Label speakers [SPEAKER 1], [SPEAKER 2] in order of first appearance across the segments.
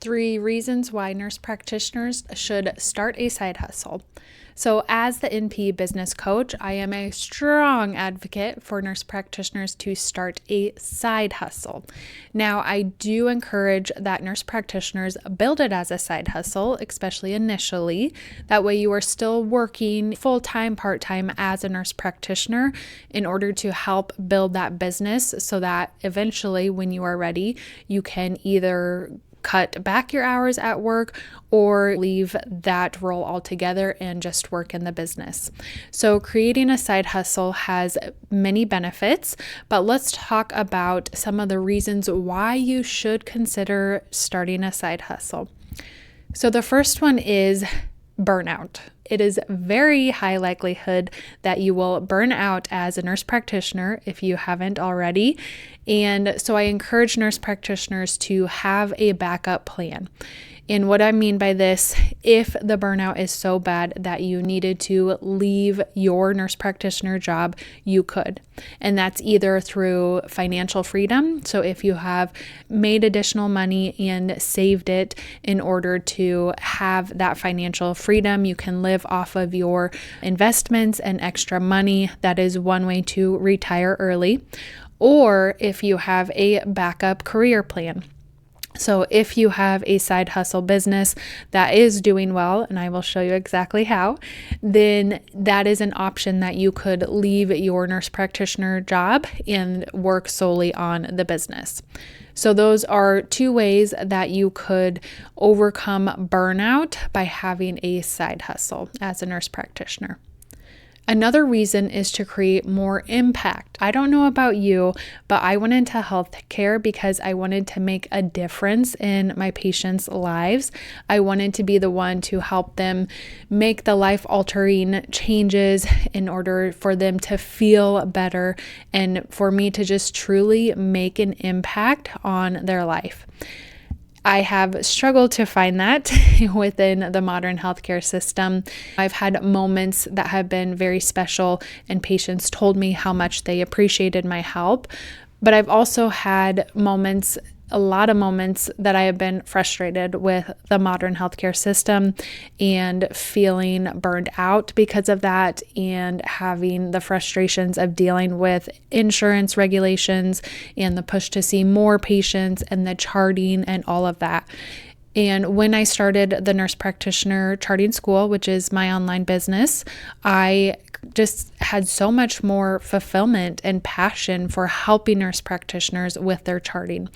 [SPEAKER 1] 3 reasons why nurse practitioners should start a side hustle. So as the NP business coach, I am a strong advocate for nurse practitioners to start a side hustle. Now, I do encourage that nurse practitioners build it as a side hustle, especially initially. That way you are still working full-time, part-time as a nurse practitioner in order to help build that business so that eventually when you are ready, you can either cut back your hours at work or leave that role altogether and just work in the business. So creating a side hustle has many benefits, but let's talk about some of the reasons why you should consider starting a side hustle. So the first one is burnout. It is very high likelihood that you will burn out as a nurse practitioner if you haven't already. And so I encourage nurse practitioners to have a backup plan. And what I mean by this, if the burnout is so bad that you needed to leave your nurse practitioner job, you could. And that's either through financial freedom. So if you have made additional money and saved it in order to have that financial freedom, you can live off of your investments and extra money. That is one way to retire early. Or if you have a backup career plan. So if you have a side hustle business that is doing well, and I will show you exactly how, then that is an option that you could leave your nurse practitioner job and work solely on the business. So those are 2 ways that you could overcome burnout by having a side hustle as a nurse practitioner. Another reason is to create more impact. I don't know about you, but I went into healthcare because I wanted to make a difference in my patients' lives. I wanted to be the one to help them make the life-altering changes in order for them to feel better and for me to just truly make an impact on their life. I have struggled to find that within the modern healthcare system. I've had moments that have been very special and patients told me how much they appreciated my help. But I've also had moments, a lot of moments that I have been frustrated with the modern healthcare system and feeling burned out because of that and having the frustrations of dealing with insurance regulations and the push to see more patients and the charting and all of that. And when I started the nurse practitioner charting school, which is my online business, I just had so much more fulfillment and passion for helping nurse practitioners with their charting.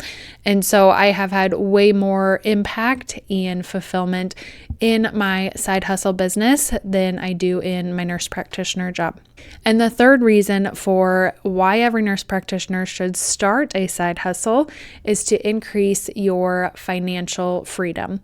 [SPEAKER 1] And so I have had way more impact and fulfillment in my side hustle business than I do in my nurse practitioner job. And the third reason for why every nurse practitioner should start a side hustle is to increase your financial freedom.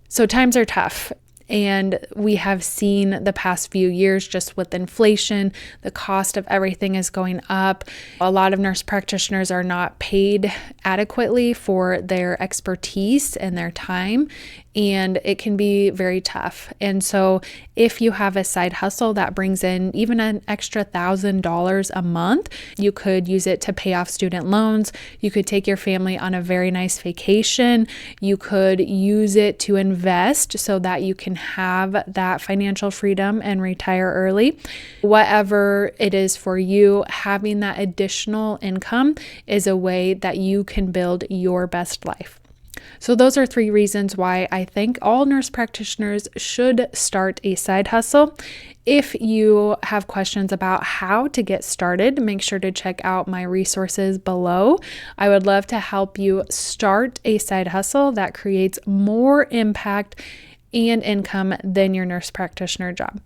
[SPEAKER 1] So times are tough. And we have seen the past few years just with inflation, the cost of everything is going up. A lot of nurse practitioners are not paid adequately for their expertise and their time, and it can be very tough. And so if you have a side hustle that brings in even an extra $1,000 a month, you could use it to pay off student loans. You could take your family on a very nice vacation. You could use it to invest so that you can have that financial freedom and retire early. Whatever it is for you, having that additional income is a way that you can build your best life. So those are 3 reasons why I think all nurse practitioners should start a side hustle. If you have questions about how to get started, make sure to check out my resources below. I would love to help you start a side hustle that creates more impact and income than your nurse practitioner job.